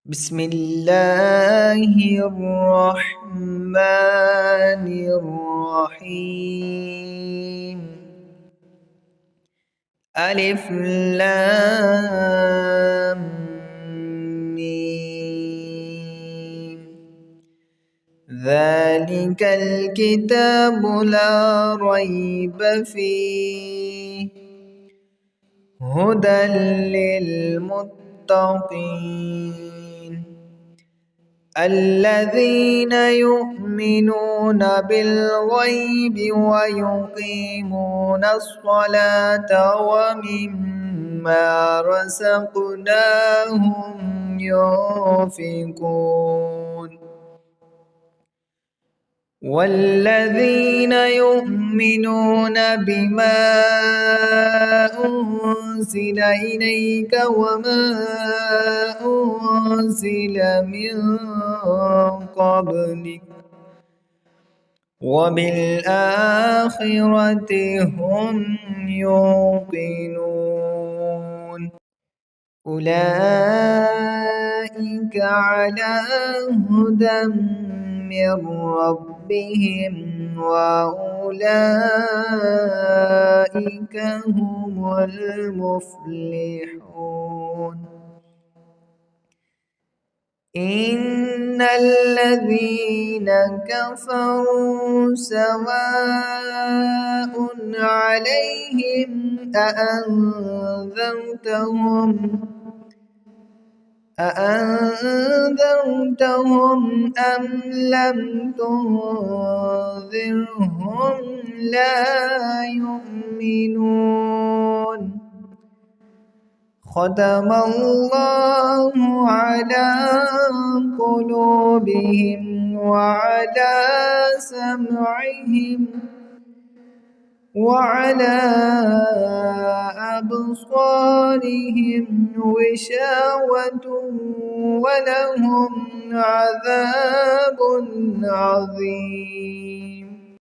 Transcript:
بسم الله الرحمن الرحيم. ألف لام ميم. ذلك الكتاب لا ريب فيه هدى للمتقين الذين يؤمنون بالغيب ويقيمون الصلاة ومما رزقناهم ينفقون والذين يؤمنون بما أنزل إليك وما أنزل من قبلك وبالآخرة هم يوقنون أولئك على هدى من ربهم وأولئك هم المفلحون إن الذين كفروا سواء عليهم أأنذرتهم أم لم تنذرهم لا يؤمنون ختم الله على قلوبهم وعلى سمعهم وعلى أبصارهم غشاوة ولهم عذاب عظيم.